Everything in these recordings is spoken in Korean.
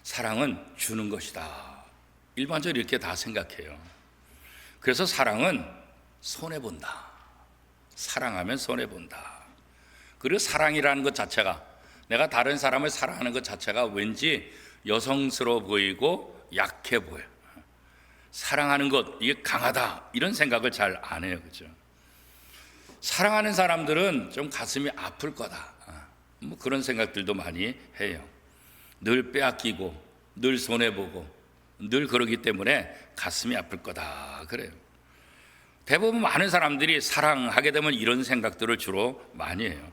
사랑은 주는 것이다. 일반적으로 이렇게 다 생각해요. 그래서 사랑은 손해본다. 사랑하면 손해본다. 그리고 사랑이라는 것 자체가, 내가 다른 사람을 사랑하는 것 자체가 왠지 여성스러워 보이고 약해 보여. 사랑하는 것, 이게 강하다, 이런 생각을 잘 안 해요. 그죠? 사랑하는 사람들은 좀 가슴이 아플 거다, 뭐 그런 생각들도 많이 해요. 늘 빼앗기고 늘 손해보고 늘 그러기 때문에 가슴이 아플 거다, 그래요. 대부분 많은 사람들이 사랑하게 되면 이런 생각들을 주로 많이 해요.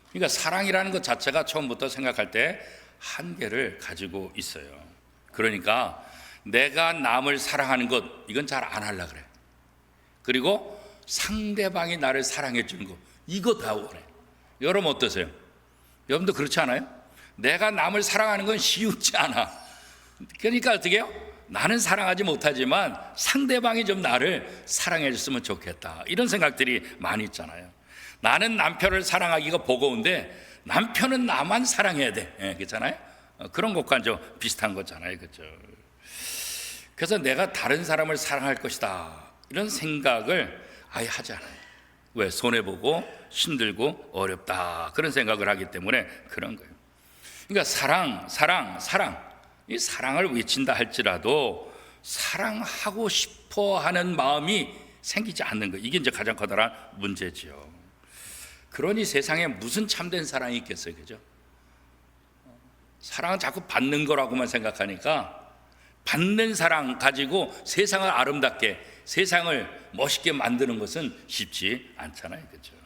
그러니까 사랑이라는 것 자체가 처음부터 생각할 때 한계를 가지고 있어요. 그러니까 내가 남을 사랑하는 것, 이건 잘 안 하려고 그래. 그리고 상대방이 나를 사랑해 주는 거, 이거 다 원해. 여러분 어떠세요? 여러분도 그렇지 않아요? 내가 남을 사랑하는 건 쉬우지 않아. 그러니까 어떻게 해요? 나는 사랑하지 못하지만 상대방이 좀 나를 사랑해 줬으면 좋겠다, 이런 생각들이 많이 있잖아요. 나는 남편을 사랑하기가 버거운데 남편은 나만 사랑해야 돼, 그렇잖아요? 그런 것과 좀 비슷한 거잖아요, 그렇죠? 그래서 내가 다른 사람을 사랑할 것이다, 이런 생각을 아예 하지 않아요. 왜? 손해보고 힘들고 어렵다, 그런 생각을 하기 때문에 그런 거예요. 그러니까 사랑, 이 사랑을 외친다 할지라도 사랑하고 싶어 하는 마음이 생기지 않는 거, 이게 이제 가장 커다란 문제지요. 그러니 세상에 무슨 참된 사랑이 있겠어요, 그죠? 사랑은 자꾸 받는 거라고만 생각하니까 받는 사랑 가지고 세상을 아름답게, 세상을 멋있게 만드는 것은 쉽지 않잖아요, 그죠?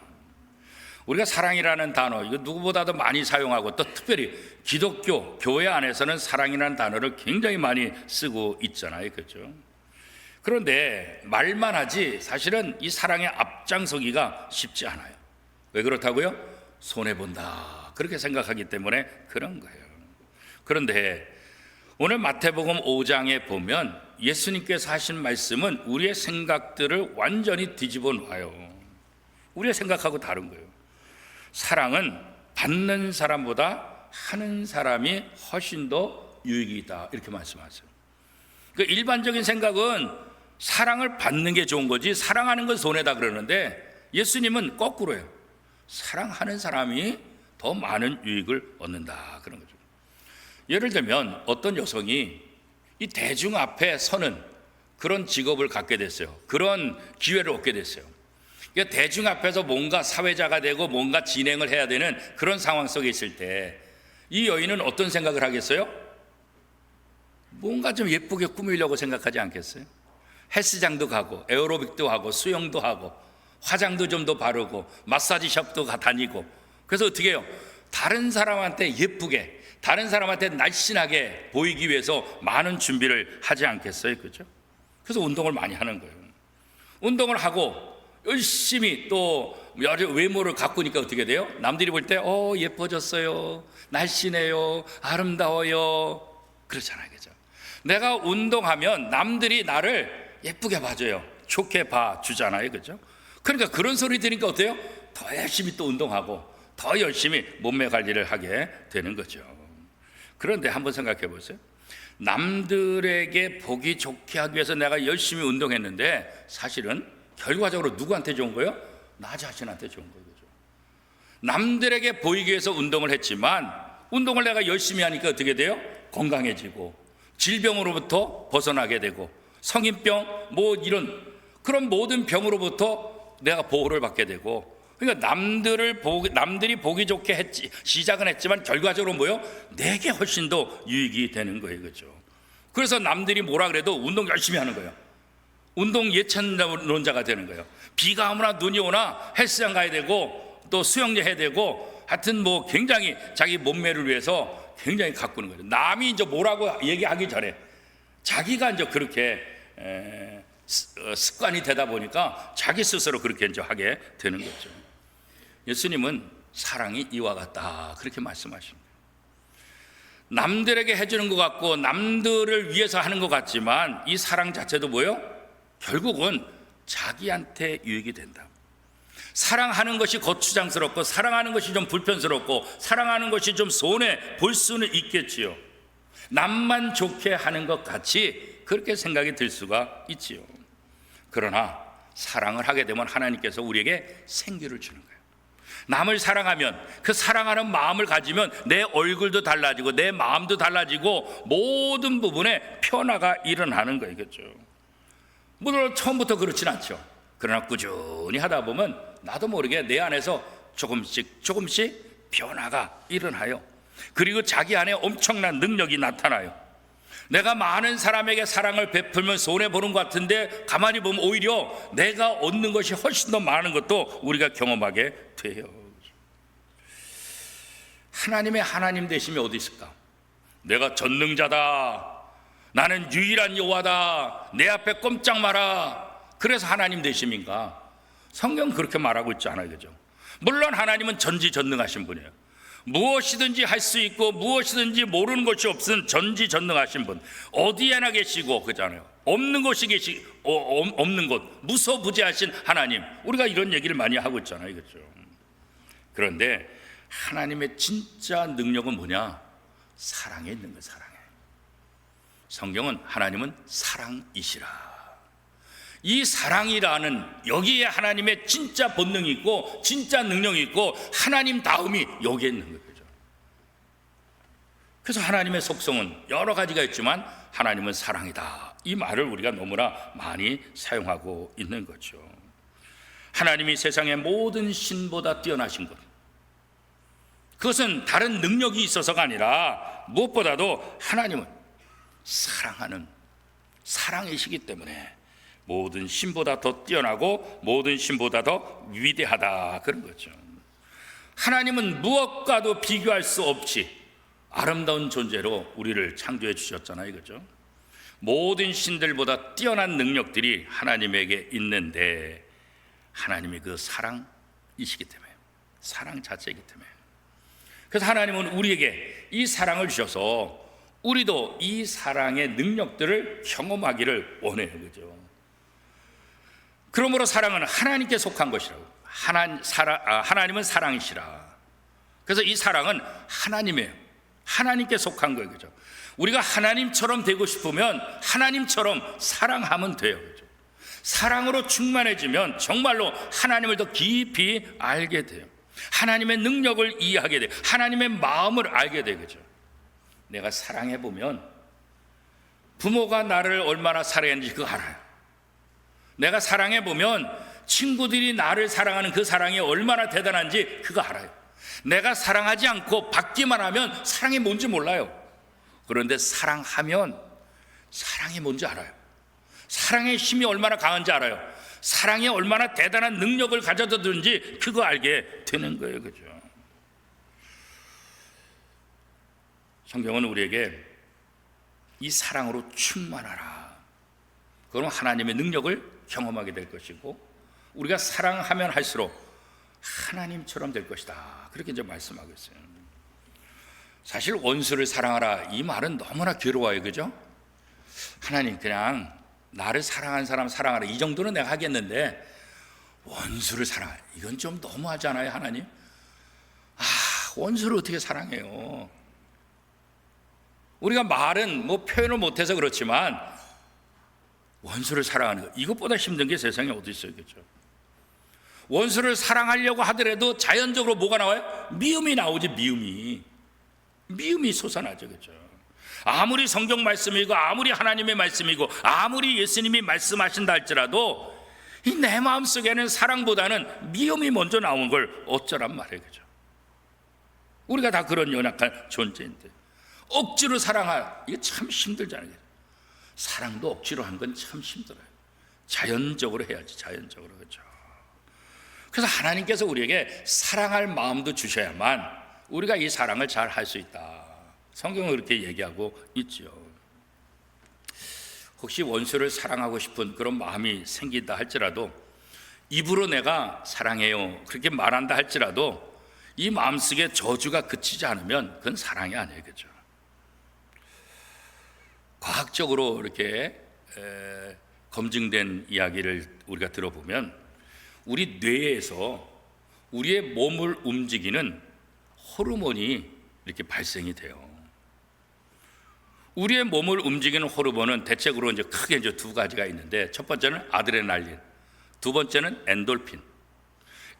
우리가 사랑이라는 단어, 이거 누구보다도 많이 사용하고, 또 특별히 기독교 교회 안에서는 사랑이라는 단어를 굉장히 많이 쓰고 있잖아요, 그죠? 그런데 말만 하지 사실은 이 사랑의 앞장서기가 쉽지 않아요. 왜 그렇다고요? 손해본다, 그렇게 생각하기 때문에 그런 거예요. 그런데 오늘 마태복음 5장에 보면 예수님께서 하신 말씀은 우리의 생각들을 완전히 뒤집어 놔요. 우리의 생각하고 다른 거예요. 사랑은 받는 사람보다 하는 사람이 훨씬 더 유익이다, 이렇게 말씀하세요. 그러니까 일반적인 생각은 사랑을 받는 게 좋은 거지 사랑하는 건 손해다 그러는데, 예수님은 거꾸로예요. 사랑하는 사람이 더 많은 유익을 얻는다, 그런 거죠. 예를 들면 어떤 여성이 이 대중 앞에 서는 그런 직업을 갖게 됐어요. 그런 기회를 얻게 됐어요. 그러니까 대중 앞에서 뭔가 사회자가 되고 뭔가 진행을 해야 되는 그런 상황 속에 있을 때 이 여인은 어떤 생각을 하겠어요? 뭔가 좀 예쁘게 꾸미려고 생각하지 않겠어요? 헬스장도 가고 에어로빅도 하고 수영도 하고 화장도 좀 더 바르고 마사지숍도 다니고, 그래서 어떻게 해요? 다른 사람한테 예쁘게, 다른 사람한테 날씬하게 보이기 위해서 많은 준비를 하지 않겠어요, 그렇죠? 그래서 운동을 많이 하는 거예요. 운동을 하고 열심히 또 외모를 가꾸니까 어떻게 돼요? 남들이 볼 때 예뻐졌어요, 날씬해요, 아름다워요, 그렇잖아요, 그죠? 내가 운동하면 남들이 나를 예쁘게 봐줘요, 좋게 봐주잖아요, 그죠? 그러니까 그런 소리 들으니까 어때요? 더 열심히 또 운동하고 더 열심히 몸매 관리를 하게 되는 거죠. 그런데 한번 생각해 보세요. 남들에게 보기 좋게 하기 위해서 내가 열심히 운동했는데 사실은 결과적으로 누구한테 좋은 거예요? 나 자신한테 좋은 거예요, 그죠? 남들에게 보이기 위해서 운동을 했지만 운동을 내가 열심히 하니까 어떻게 돼요? 건강해지고 질병으로부터 벗어나게 되고 성인병 뭐 이런 그런 모든 병으로부터 내가 보호를 받게 되고, 그러니까 남들이 보기 좋게 시작은 했지만 결과적으로 뭐요? 내게 훨씬 더 유익이 되는 거예요, 그죠? 그래서 남들이 뭐라 그래도 운동 열심히 하는 거예요. 운동 예천론자가 되는 거예요. 비가 오나 눈이 오나 헬스장 가야 되고 또 수영장 해야 되고, 하여튼 뭐 굉장히 자기 몸매를 위해서 굉장히 가꾸는 거예요. 남이 이제 뭐라고 얘기하기 전에 자기가 이제 그렇게 습관이 되다 보니까 자기 스스로 그렇게 이제 하게 되는 거죠. 예수님은 사랑이 이와 같다, 그렇게 말씀하십니다. 남들에게 해주는 것 같고 남들을 위해서 하는 것 같지만 이 사랑 자체도 뭐예요? 결국은 자기한테 유익이 된다. 사랑하는 것이 거추장스럽고 사랑하는 것이 좀 불편스럽고 사랑하는 것이 좀 손해 볼 수는 있겠지요. 남만 좋게 하는 것 같이 그렇게 생각이 들 수가 있지요. 그러나 사랑을 하게 되면 하나님께서 우리에게 생기를 주는 거예요. 남을 사랑하면, 그 사랑하는 마음을 가지면 내 얼굴도 달라지고 내 마음도 달라지고 모든 부분에 변화가 일어나는 거예요. 그렇죠? 물론 처음부터 그렇진 않죠. 그러나 꾸준히 하다 보면 나도 모르게 내 안에서 조금씩 변화가 일어나요. 그리고 자기 안에 엄청난 능력이 나타나요. 내가 많은 사람에게 사랑을 베풀면 손해보는 것 같은데 가만히 보면 오히려 내가 얻는 것이 훨씬 더 많은 것도 우리가 경험하게 돼요. 하나님의 하나님 되심이 어디 있을까? 내가 전능자다, 나는 유일한 여호와다, 내 앞에 꼼짝 마라, 그래서 하나님 되심인가? 성경은 그렇게 말하고 있지 않아요. 그죠? 물론 하나님은 전지전능하신 분이에요. 무엇이든지 할 수 있고 무엇이든지 모르는 것이 없은 전지전능하신 분, 어디에나 계시고, 그잖아요. 없는 곳 무소부재하신 하나님, 우리가 이런 얘기를 많이 하고 있잖아요. 그렇죠? 그런데 하나님의 진짜 능력은 뭐냐? 사랑에 있는 거예요. 사랑에. 성경은 하나님은 사랑이시라, 이 사랑이라는 여기에 하나님의 진짜 본능이 있고 진짜 능력이 있고 하나님 다음이 여기에 있는 거죠. 그래서 하나님의 속성은 여러 가지가 있지만 하나님은 사랑이다, 이 말을 우리가 너무나 많이 사용하고 있는 거죠. 하나님이 세상의 모든 신보다 뛰어나신 것, 그것은 다른 능력이 있어서가 아니라 무엇보다도 하나님은 사랑하는 사랑이시기 때문에 모든 신보다 더 뛰어나고 모든 신보다 더 위대하다, 그런 거죠. 하나님은 무엇과도 비교할 수 없이 아름다운 존재로 우리를 창조해 주셨잖아요. 그렇죠? 모든 신들보다 뛰어난 능력들이 하나님에게 있는데 하나님이 그 사랑이시기 때문에, 사랑 자체이기 때문에, 그래서 하나님은 우리에게 이 사랑을 주셔서 우리도 이 사랑의 능력들을 경험하기를 원해요. 그죠? 그러므로 사랑은 하나님께 속한 것이라고. 하나님은 사랑이시라. 그래서 이 사랑은 하나님이에요. 하나님께 속한 거예요. 그죠? 우리가 하나님처럼 되고 싶으면 하나님처럼 사랑하면 돼요. 그죠? 사랑으로 충만해지면 정말로 하나님을 더 깊이 알게 돼요. 하나님의 능력을 이해하게 돼요. 하나님의 마음을 알게 돼요. 그죠? 내가 사랑해 보면 부모가 나를 얼마나 사랑했는지 그거 알아요. 내가 사랑해 보면 친구들이 나를 사랑하는 그 사랑이 얼마나 대단한지 그거 알아요. 내가 사랑하지 않고 받기만 하면 사랑이 뭔지 몰라요. 그런데 사랑하면 사랑이 뭔지 알아요. 사랑의 힘이 얼마나 강한지 알아요. 사랑이 얼마나 대단한 능력을 가져다 주는지 그거 알게 되는 거예요. 그죠? 성경은 우리에게 이 사랑으로 충만하라, 그럼 하나님의 능력을 경험하게 될 것이고 우리가 사랑하면 할수록 하나님처럼 될 것이다, 그렇게 이제 말씀하고 있어요. 사실 원수를 사랑하라, 이 말은 너무나 괴로워요. 그죠? 하나님 그냥 나를 사랑하는 사람 사랑하라, 이 정도는 내가 하겠는데 원수를 사랑하라, 이건 좀 너무하잖아요. 하나님, 원수를 어떻게 사랑해요? 우리가 말은 뭐 표현을 못해서 그렇지만 원수를 사랑하는 것, 이것보다 힘든 게 세상에 어디 있어요. 그렇죠? 원수를 사랑하려고 하더라도 자연적으로 뭐가 나와요? 미움이 나오지. 미움이 솟아나죠. 그렇죠? 아무리 성경 말씀이고 아무리 하나님의 말씀이고 아무리 예수님이 말씀하신다 할지라도 이 내 마음속에는 사랑보다는 미움이 먼저 나오는 걸 어쩌란 말이에요. 그렇죠? 우리가 다 그런 연약한 존재인데 억지로 사랑할, 이게 참 힘들잖아요. 사랑도 억지로 한 건 참 힘들어요. 자연적으로 해야지, 자연적으로. 그렇죠? 그래서 하나님께서 우리에게 사랑할 마음도 주셔야만 우리가 이 사랑을 잘 할 수 있다, 성경은 그렇게 얘기하고 있죠. 혹시 원수를 사랑하고 싶은 그런 마음이 생긴다 할지라도, 입으로 내가 사랑해요 그렇게 말한다 할지라도 이 마음속에 저주가 그치지 않으면 그건 사랑이 아니에요. 그렇죠? 과학적으로 이렇게 검증된 이야기를 우리가 들어보면 우리 뇌에서 우리의 몸을 움직이는 호르몬이 이렇게 발생이 돼요. 우리의 몸을 움직이는 호르몬은 대체적으로 이제 크게 이제 두 가지가 있는데, 첫 번째는 아드레날린, 두 번째는 엔돌핀.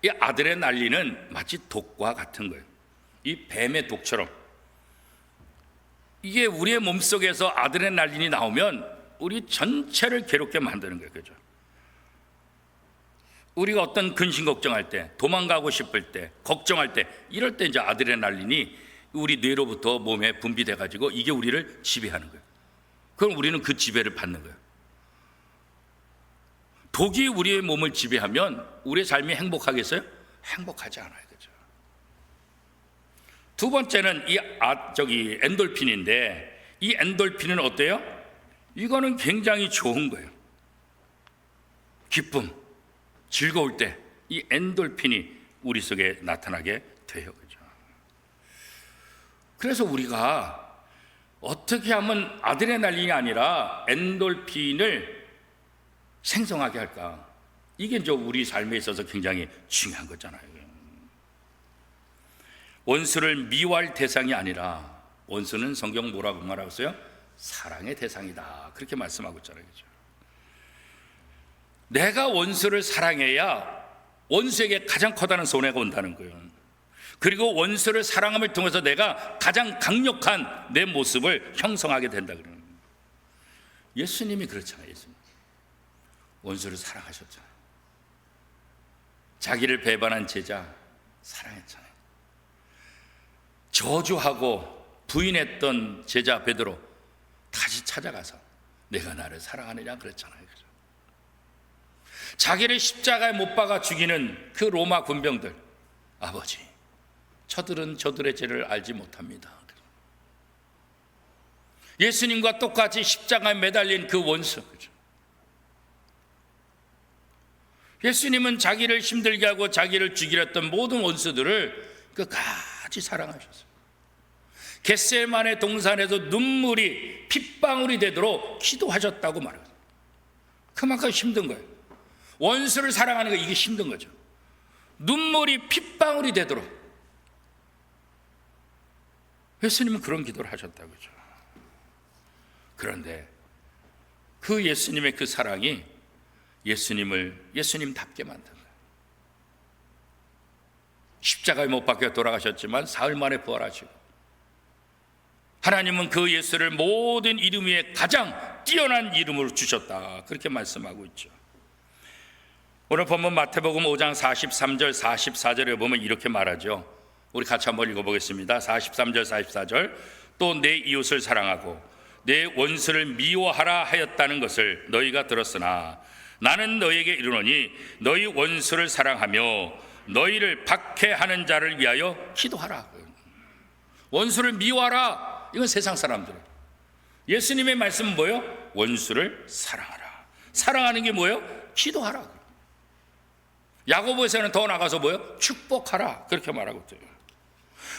이 아드레날린은 마치 독과 같은 거예요. 이 뱀의 독처럼. 이게 우리의 몸속에서 아드레날린이 나오면 우리 전체를 괴롭게 만드는 거예요. 그죠? 우리가 어떤 근심 걱정할 때, 도망가고 싶을 때, 걱정할 때, 이럴 때 이제 아드레날린이 우리 뇌로부터 몸에 분비돼 가지고 이게 우리를 지배하는 거예요. 그럼 우리는 그 지배를 받는 거예요. 독이 우리의 몸을 지배하면 우리의 삶이 행복하겠어요? 행복하지 않아요. 그죠? 두 번째는 이 엔돌핀인데, 이 엔돌핀은 어때요? 이거는 굉장히 좋은 거예요. 기쁨, 즐거울 때 이 엔돌핀이 우리 속에 나타나게 돼요. 그죠? 그래서 우리가 어떻게 하면 아드레날린이 아니라 엔돌핀을 생성하게 할까? 이게 이제 우리 삶에 있어서 굉장히 중요한 거잖아요. 원수를 미워할 대상이 아니라, 원수는 성경 뭐라고 말하고 있어요? 사랑의 대상이다, 그렇게 말씀하고 있잖아요. 그죠? 내가 원수를 사랑해야 원수에게 가장 커다란 손해가 온다는 거예요. 그리고 원수를 사랑함을 통해서 내가 가장 강력한 내 모습을 형성하게 된다 그러는 거예요. 예수님이 그렇잖아요. 예수님 원수를 사랑하셨잖아요. 자기를 배반한 제자 사랑했잖아요. 저주하고 부인했던 제자 베드로 다시 찾아가서 내가 나를 사랑하느냐 그랬잖아요. 그죠? 자기를 십자가에 못 박아 죽이는 그 로마 군병들, 아버지, 저들은 저들의 죄를 알지 못합니다. 예수님과 똑같이 십자가에 매달린 그 원수, 그죠? 예수님은 자기를 힘들게 하고 자기를 죽이려 했던 모든 원수들을 끝까지 사랑하셨어요. 겟세마네 동산에서 눈물이 핏방울이 되도록 기도하셨다고 말해요. 그만큼 힘든 거예요. 원수를 사랑하는 거, 이게 힘든 거죠. 눈물이 핏방울이 되도록. 예수님은 그런 기도를 하셨다고죠. 그런데 그 예수님의 그 사랑이 예수님을 예수님답게 만든 거예요. 십자가에 못 박혀 돌아가셨지만 사흘 만에 부활하시고, 하나님은 그 예수를 모든 이름 위에 가장 뛰어난 이름으로 주셨다, 그렇게 말씀하고 있죠. 오늘 본문 마태복음 5장 43절 44절에 보면 이렇게 말하죠. 우리 같이 한번 읽어보겠습니다. 43절 44절. 또 내 이웃을 사랑하고 내 원수를 미워하라 하였다는 것을 너희가 들었으나 나는 너희에게 이르노니 너희 원수를 사랑하며 너희를 박해하는 자를 위하여 기도하라. 원수를 미워하라, 이건 세상 사람들. 예수님의 말씀은 뭐예요? 원수를 사랑하라. 사랑하는 게 뭐예요? 기도하라. 야고보에서는 더 나가서 뭐예요? 축복하라, 그렇게 말하고 있어요.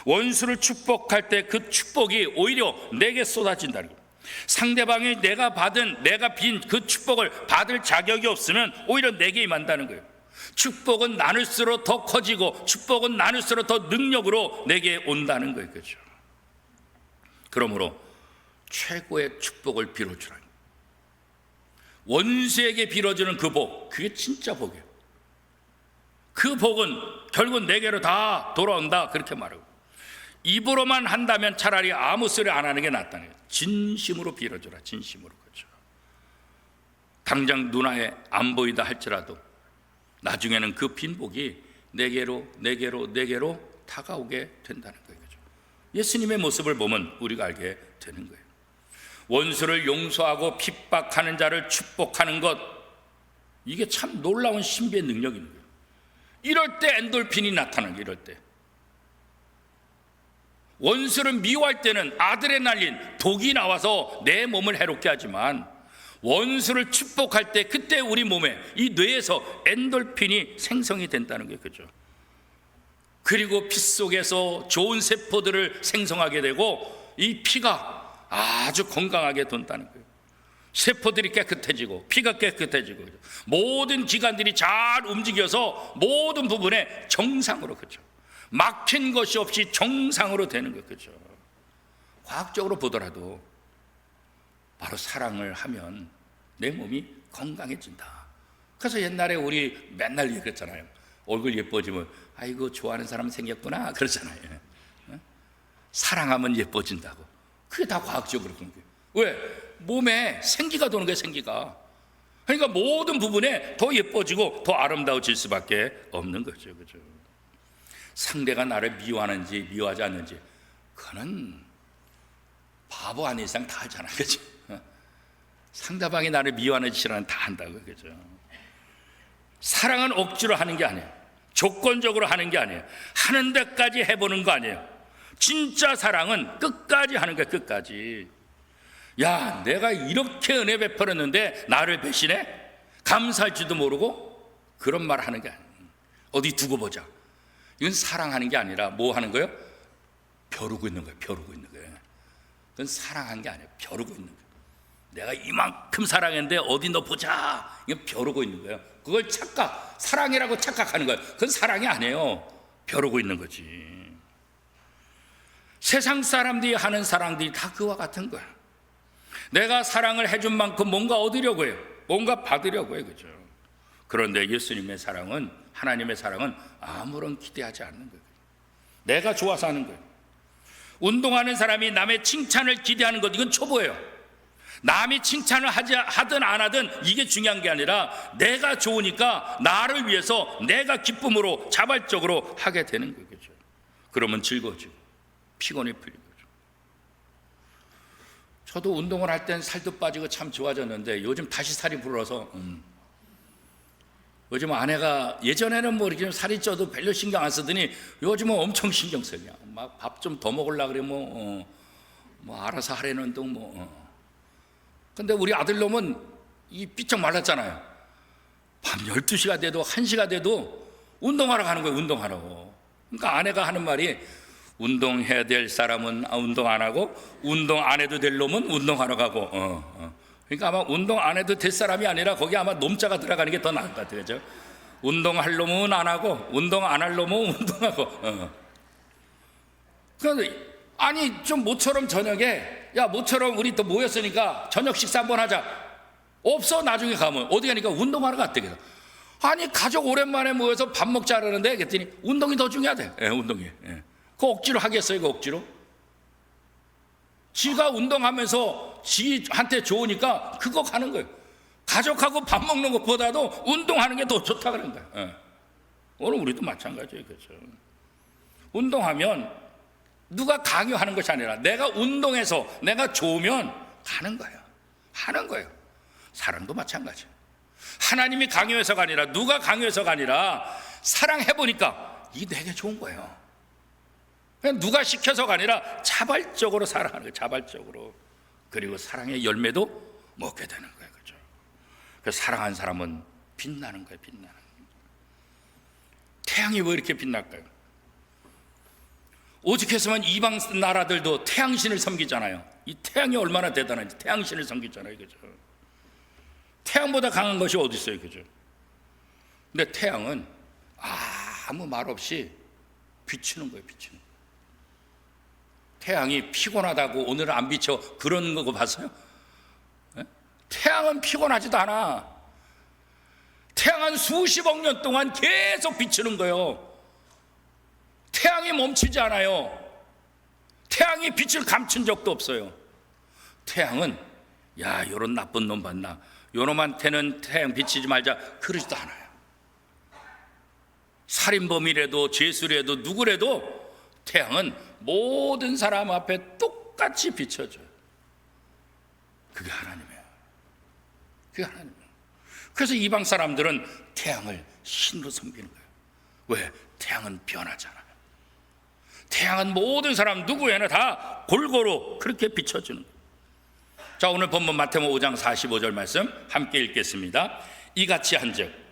원수를 축복할 때 그 축복이 오히려 내게 쏟아진다는 거예요. 상대방이 내가 빈 그 축복을 받을 자격이 없으면 오히려 내게 임한다는 거예요. 축복은 나눌수록 더 커지고 축복은 나눌수록 더 능력으로 내게 온다는 거예요. 그렇죠? 그러므로 최고의 축복을 빌어주라. 원수에게 빌어주는 그 복, 그게 진짜 복이에요. 그 복은 결국 내게로 다 돌아온다, 그렇게 말하고, 입으로만 한다면 차라리 아무 소리 안 하는 게 낫다는 거예요. 진심으로 빌어줘라, 진심으로. 그렇죠? 당장 눈에 안 보이다 할지라도 나중에는 그 빈복이 내게로 다가오게 된다는 거예요. 그렇죠? 예수님의 모습을 보면 우리가 알게 되는 거예요. 원수를 용서하고 핍박하는 자를 축복하는 것, 이게 참 놀라운 신비의 능력인 거예요. 이럴 때 엔돌핀이 나타나는 거예요. 이럴 때 원수를 미워할 때는 아드레날린, 독이 나와서 내 몸을 해롭게 하지만, 원수를 축복할 때 그때 우리 몸에, 이 뇌에서 엔돌핀이 생성이 된다는 거예요. 그죠? 그리고 피 속에서 좋은 세포들을 생성하게 되고 이 피가 아주 건강하게 돈다는 거예요. 세포들이 깨끗해지고 피가 깨끗해지고 모든 기관들이 잘 움직여서 모든 부분에 정상으로, 그죠? 막힌 것이 없이 정상으로 되는 거죠. 과학적으로 보더라도 바로 사랑을 하면 내 몸이 건강해진다. 그래서 옛날에 우리 맨날 그랬잖아요. 얼굴 예뻐지면 아이고 좋아하는 사람 생겼구나 그러잖아요. 사랑하면 예뻐진다고. 그게 다 과학적으로 그런 거예요. 왜? 몸에 생기가 도는 거예요. 생기가. 그러니까 모든 부분에 더 예뻐지고 더 아름다워질 수밖에 없는 거죠. 그죠? 상대가 나를 미워하는지 미워하지 않는지 그거는 바보 아닌 이상 다 알잖아. 그죠? 상대방이 나를 미워하는지 싫어하는지 다 안다고. 그죠? 사랑은 억지로 하는 게 아니에요. 조건적으로 하는 게 아니에요. 하는 데까지 해보는 거 아니에요. 진짜 사랑은 끝까지 하는 거예요. 끝까지. 야, 내가 이렇게 은혜 베풀었는데 나를 배신해? 감사할지도 모르고 그런 말 하는 게 아니에요. 어디 두고 보자. 이건 사랑하는 게 아니라 뭐 하는 거예요? 벼르고 있는 거예요. 벼르고 있는 거예요. 그건 사랑한 게 아니에요. 벼르고 있는 거예요. 내가 이만큼 사랑했는데 어디 너 보자. 이건 벼르고 있는 거예요. 그걸 착각, 사랑이라고 착각하는 거예요. 그건 사랑이 아니에요. 벼르고 있는 거지. 세상 사람들이 하는 사랑들이 다 그와 같은 거예요. 내가 사랑을 해준 만큼 뭔가 얻으려고 해요. 뭔가 받으려고 해요. 그죠? 그런데 예수님의 사랑은, 하나님의 사랑은 아무런 기대하지 않는 거예요. 내가 좋아서 하는 거예요. 운동하는 사람이 남의 칭찬을 기대하는 것, 이건 초보예요. 남이 칭찬을 하든 안 하든 이게 중요한 게 아니라 내가 좋으니까 나를 위해서 내가 기쁨으로 자발적으로 하게 되는 거겠죠. 그러면 즐거워지고 피곤이 풀리고. 저도 운동을 할 땐 살도 빠지고 참 좋아졌는데 요즘 다시 살이 불어서 요즘 아내가 예전에는 뭐 이렇게 살이 쪄도 별로 신경 안 쓰더니 요즘은 엄청 신경 써요. 막 밥 좀 더 먹으려고 그래 뭐 알아서 하려는 둥 근데 우리 아들놈은 이 삐쩍 말랐잖아요. 밤 12시가 돼도 1시가 돼도 운동하러 가는 거예요. 운동하라고. 그러니까 아내가 하는 말이 운동해야 될 사람은 운동 안 하고 운동 안 해도 될 놈은 운동하러 가고 그러니까 아마 운동 안 해도 될 사람이 아니라 거기 아마 놈자가 들어가는 게 더 나을 것 같아요. 그죠? 운동할 놈은 안 하고 운동 안 할 놈은 운동하고 그런데 아니 좀 모처럼 저녁에 야 모처럼 우리 또 모였으니까 저녁 식사 한번 하자. 없어. 나중에 가면 어디 가니까 운동하러 갔대. 그래서 아니 가족 오랜만에 모여서 밥 먹자 그러는데 그랬더니 운동이 더 중요하대. 운동이. 그거 억지로 하겠어요? 그거 억지로? 지가 운동하면서 지한테 좋으니까 그거 가는 거예요. 가족하고 밥 먹는 것보다도 운동하는 게 더 좋다 그런 거예요. 오늘 우리도 마찬가지예요. 그렇죠? 운동하면 누가 강요하는 것이 아니라 내가 운동해서 내가 좋으면 가는 거예요. 하는 거예요. 사랑도 마찬가지예요. 하나님이 강요해서가 아니라 누가 강요해서가 아니라 사랑해보니까 이게 되게 좋은 거예요. 그냥 누가 시켜서가 아니라 자발적으로 사랑하는 거예요. 자발적으로. 그리고 사랑의 열매도 먹게 되는 거예요. 그렇죠? 그래서 사랑한 사람은 빛나는 거예요. 빛나는 거예요. 태양이 왜 이렇게 빛날까요? 오죽했으면 이방 나라들도 태양신을 섬기잖아요. 이 태양이 얼마나 대단한지 태양신을 섬기잖아요. 그죠? 태양보다 강한 것이 어디 있어요. 그죠? 근데 태양은 아무 말 없이 비추는 거예요. 비추는 거예요. 태양이 피곤하다고 오늘 안 비춰 그런 거 봤어요? 태양은 피곤하지도 않아. 태양은 수십억 년 동안 계속 비추는 거예요. 태양이 멈추지 않아요. 태양이 빛을 감춘 적도 없어요. 태양은 야 요런 나쁜 놈 봤나 요놈한테는 태양 비치지 말자 그러지도 않아요. 살인범이라도 죄수라도 누구라도 태양은 모든 사람 앞에 똑같이 비춰줘요. 그게 하나님이에요. 그게 하나님이에요. 그래서 이방 사람들은 태양을 신으로 섬기는 거예요. 왜? 태양은 변하지 않아요. 태양은 모든 사람 누구에나 다 골고루 그렇게 비춰주는 거예요. 자, 오늘 본문 마태복음 5장 45절 말씀 함께 읽겠습니다. 이같이 한즉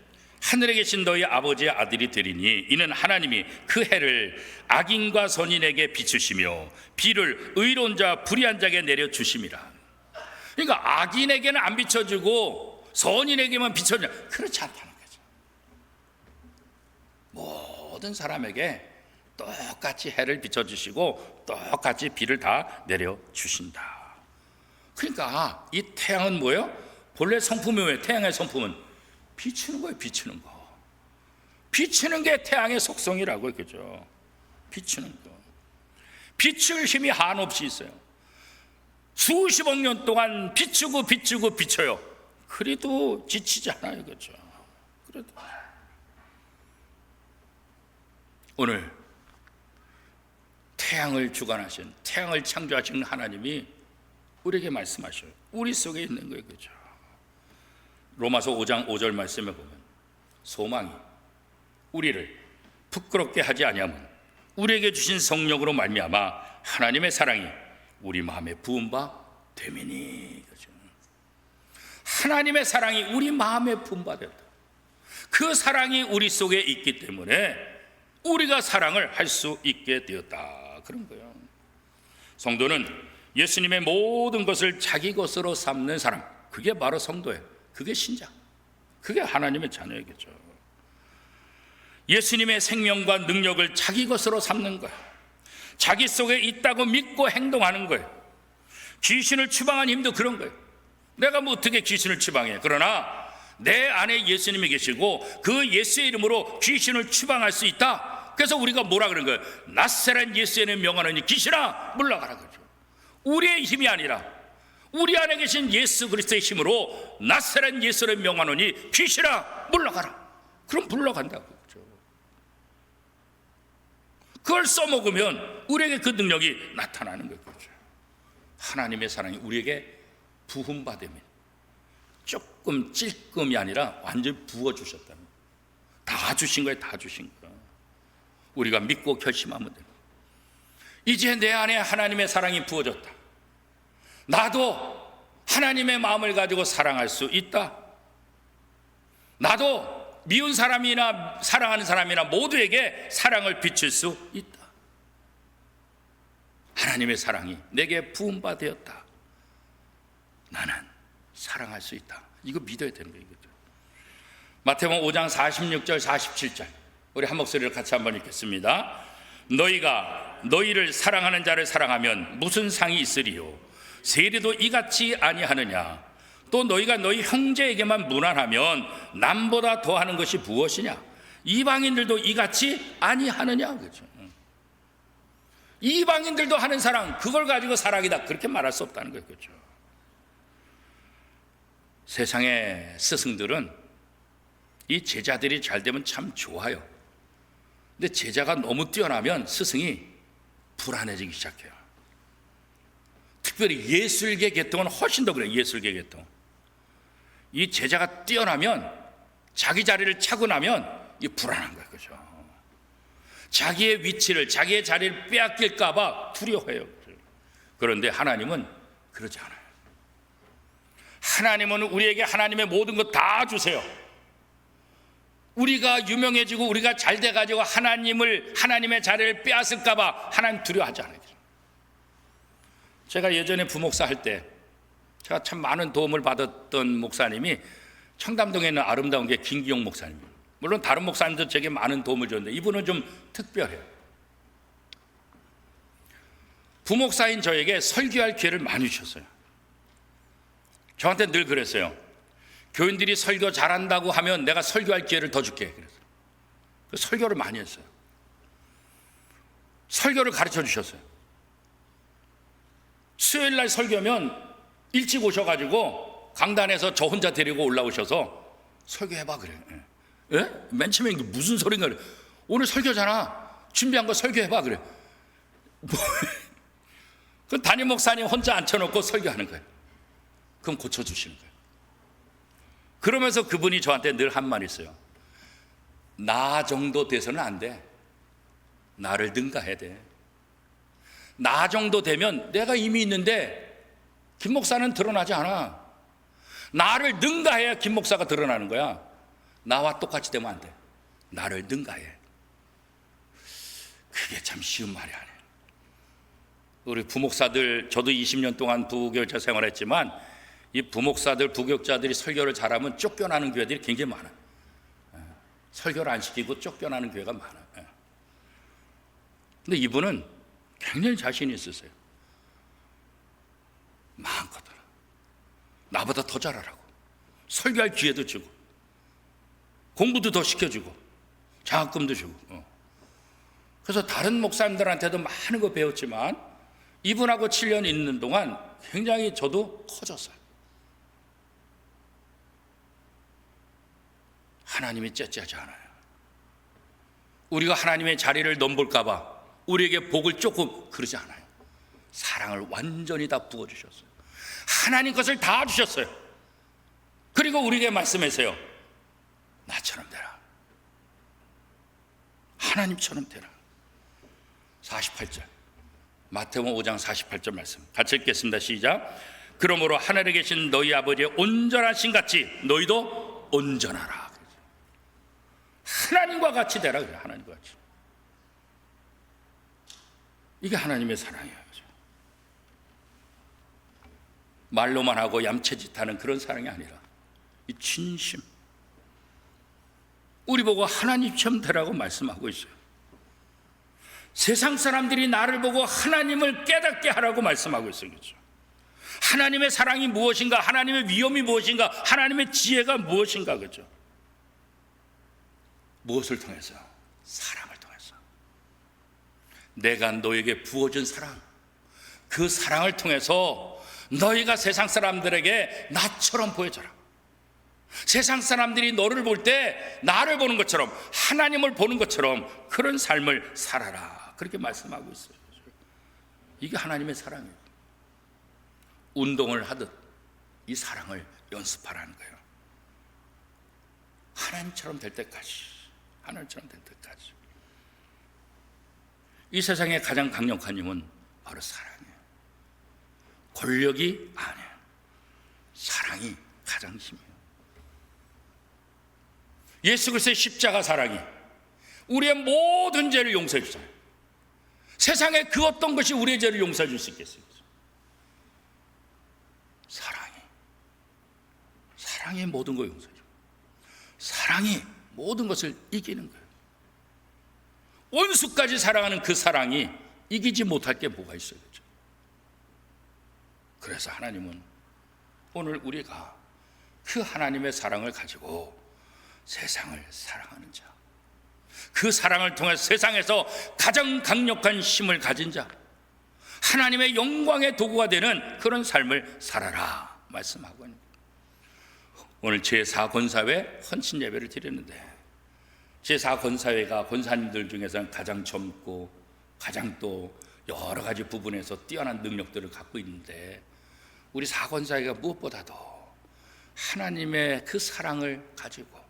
하늘에 계신 너희 아버지의 아들이 되리니 이는 하나님이 그 해를 악인과 선인에게 비추시며 비를 의로운 자 불의한 자에게 내려주심이라. 그러니까 악인에게는 안 비춰주고 선인에게만 비춰주냐, 그렇지 않다는 거죠. 모든 사람에게 똑같이 해를 비춰주시고 똑같이 비를 다 내려주신다. 그러니까 이 태양은 뭐예요? 본래 성품이 뭐예요? 태양의 성품은 비추는 거예요. 비추는 거. 비추는 게 태양의 속성이라고요. 그죠? 비추는 거. 비출 힘이 한없이 있어요. 수십억 년 동안 비추고 비춰요. 그래도 지치지 않아요. 그죠? 그래도 오늘 태양을 주관하신, 태양을 창조하신 하나님이 우리에게 말씀하셔요. 우리 속에 있는 거예요. 그죠? 로마서 5장 5절 말씀에 보면 소망이 우리를 부끄럽게 하지 아니하면 우리에게 주신 성령으로 말미암아 하나님의 사랑이 우리 마음에 부은 바 됨이니. 그죠? 하나님의 사랑이 우리 마음에 부은 바 되었다. 그 사랑이 우리 속에 있기 때문에 우리가 사랑을 할 수 있게 되었다. 그런 거예요. 성도는 예수님의 모든 것을 자기 것으로 삼는 사람, 그게 바로 성도예요. 그게 신자, 그게 하나님의 자녀이겠죠. 예수님의 생명과 능력을 자기 것으로 삼는 거예요. 자기 속에 있다고 믿고 행동하는 거예요. 귀신을 추방한 힘도 그런 거예요. 내가 뭐 어떻게 귀신을 추방해? 그러나 내 안에 예수님이 계시고 그 예수의 이름으로 귀신을 추방할 수 있다. 그래서 우리가 뭐라 그런 거예요? 나사렛 예수의 이름 명하노니 귀신아 물러가라 그러죠. 우리의 힘이 아니라 우리 안에 계신 예수 그리스도의 힘으로 나사렛 예수를 명하노니 귀신아 물러가라. 그럼 물러간다고 그러죠. 그걸 써먹으면 우리에게 그 능력이 나타나는 거죠. 하나님의 사랑이 우리에게 부음받으면 조금 찔끔이 아니라 완전히 부어주셨다는 거예요. 다 주신 거예요. 다 주신 거예요. 우리가 믿고 결심하면 돼요. 이제 내 안에 하나님의 사랑이 부어졌다. 나도 하나님의 마음을 가지고 사랑할 수 있다. 나도 미운 사람이나 사랑하는 사람이나 모두에게 사랑을 비칠 수 있다. 하나님의 사랑이 내게 부음바 되었다. 나는 사랑할 수 있다. 이거 믿어야 되는 거예요. 마태복음 5장 46절 47절 우리 한 목소리를 같이 한번 읽겠습니다. 너희가 너희를 사랑하는 자를 사랑하면 무슨 상이 있으리요? 세리도 이같이 아니하느냐? 또 너희가 너희 형제에게만 무난하면 남보다 더하는 것이 무엇이냐? 이방인들도 이같이 아니하느냐? 그렇죠? 이방인들도 하는 사랑, 그걸 가지고 사랑이다, 그렇게 말할 수 없다는 거예요. 그렇죠? 세상의 스승들은 이 제자들이 잘 되면 참 좋아요. 근데 제자가 너무 뛰어나면 스승이 불안해지기 시작해요. 특별히 예술계 계통은 훨씬 더 그래요. 예술계 계통. 이 제자가 뛰어나면 자기 자리를 차고 나면 이 불안한 거예요. 그죠? 자기의 위치를, 자기의 자리를 빼앗길까 봐 두려워해요. 그런데 하나님은 그러지 않아요. 하나님은 우리에게 하나님의 모든 것 다 주세요. 우리가 유명해지고 우리가 잘 돼가지고 하나님의 자리를 빼앗을까 봐 하나님 두려워하지 않아요. 제가 예전에 부목사 할 때 제가 참 많은 도움을 받았던 목사님이 청담동에 있는 아름다운 게 김기용 목사님이에요. 물론 다른 목사님도 제게 많은 도움을 줬는데 이분은 좀 특별해요. 부목사인 저에게 설교할 기회를 많이 주셨어요. 저한테 늘 그랬어요. 교인들이 설교 잘한다고 하면 내가 설교할 기회를 더 줄게. 그래서 설교를 많이 했어요. 설교를 가르쳐 주셨어요. 수요일 날 설교면 일찍 오셔가지고 강단에서 저 혼자 데리고 올라오셔서 설교해봐 그래요. 예? 맨 처음에 이게 무슨 소린가 그래. 오늘 설교잖아. 준비한 거 설교해봐 그래. 그 담임 목사님 혼자 앉혀놓고 설교하는 거예요. 그럼 고쳐주시는 거예요. 그러면서 그분이 저한테 늘 한 말 있어요. 나 정도 돼서는 안 돼. 나를 능가해야 돼. 나 정도 되면 내가 이미 있는데 김 목사는 드러나지 않아. 나를 능가해야 김 목사가 드러나는 거야. 나와 똑같이 되면 안 돼. 나를 능가해. 그게 참 쉬운 말이 아니에요. 우리 부목사들, 저도 20년 동안 부교육자 생활했지만 이 부목사들, 부교육자들이 설교를 잘하면 쫓겨나는 교회들이 굉장히 많아요. 설교를 안 시키고 쫓겨나는 교회가 많아요. 근데 이분은 굉장히 자신이 있으세요. 마음껏 나보다 더 잘하라고, 설교할 기회도 주고, 공부도 더 시켜주고, 장학금도 주고. 그래서 다른 목사님들한테도 많은 거 배웠지만 이분하고 7년 있는 동안 굉장히 저도 커졌어요. 하나님이 째째하지 않아요. 우리가 하나님의 자리를 넘볼까 봐 우리에게 복을 조금 그러지 않아요. 사랑을 완전히 다 부어주셨어요. 하나님 것을 다 주셨어요. 그리고 우리에게 말씀하세요. 나처럼 되라, 하나님처럼 되라. 48절, 마태복음 5장 48절 말씀 같이 읽겠습니다. 시작. 그러므로 하늘에 계신 너희 아버지의 온전하신 같이 너희도 온전하라. 하나님과 같이 되라. 그래, 하나님과 같이. 이게 하나님의 사랑이에요. 말로만 하고 얌체짓하는 그런 사랑이 아니라 이 진심. 우리 보고 하나님처럼 되라고 말씀하고 있어요. 세상 사람들이 나를 보고 하나님을 깨닫게 하라고 말씀하고 있어요. 그렇죠? 하나님의 사랑이 무엇인가, 하나님의 위엄이 무엇인가, 하나님의 지혜가 무엇인가. 그렇죠? 무엇을 통해서? 사랑을 통해서. 내가 너에게 부어준 사랑, 그 사랑을 통해서 너희가 세상 사람들에게 나처럼 보여줘라. 세상 사람들이 너를 볼 때 나를 보는 것처럼, 하나님을 보는 것처럼 그런 삶을 살아라. 그렇게 말씀하고 있어요. 이게 하나님의 사랑이에요. 운동을 하듯 이 사랑을 연습하라는 거예요. 하나님처럼 될 때까지, 하나님처럼 될 때까지. 이 세상에 가장 강력한 힘은 바로 사랑이에요. 권력이 아니에요. 사랑이 가장 힘이에요. 예수 그리스도의 십자가 사랑이 우리의 모든 죄를 용서해 주잖아요. 세상에 그 어떤 것이 우리의 죄를 용서해 줄 수 있겠어요? 사랑이 모든 걸 용서해 줘. 사랑이 모든 것을 이기는 거예요. 원수까지 사랑하는 그 사랑이 이기지 못할 게 뭐가 있어요? 그렇죠? 그래서 하나님은 오늘 우리가 그 하나님의 사랑을 가지고 세상을 사랑하는 자, 그 사랑을 통해 세상에서 가장 강력한 힘을 가진 자, 하나님의 영광의 도구가 되는 그런 삶을 살아라 말씀하고 있습니다. 오늘 제4권사회 헌신 예배를 드렸는데, 제4권사회가 권사님들 중에서는 가장 젊고 가장 또 여러 가지 부분에서 뛰어난 능력들을 갖고 있는데, 우리 4권사회가 무엇보다도 하나님의 그 사랑을 가지고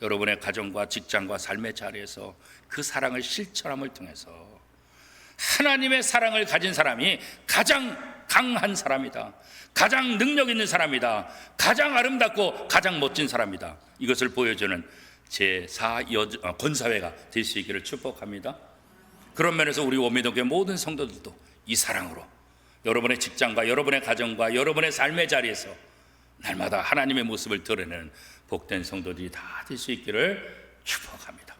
여러분의 가정과 직장과 삶의 자리에서 그 사랑을 실천함을 통해서 하나님의 사랑을 가진 사람이 가장 강한 사람이다, 가장 능력 있는 사람이다, 가장 아름답고 가장 멋진 사람이다, 이것을 보여주는 제4권사회가 될 수 있기를 축복합니다. 그런 면에서 우리 원미동교회 모든 성도들도 이 사랑으로 여러분의 직장과 여러분의 가정과 여러분의 삶의 자리에서 날마다 하나님의 모습을 드러내는 복된 성도들이 다 될 수 있기를 축복합니다.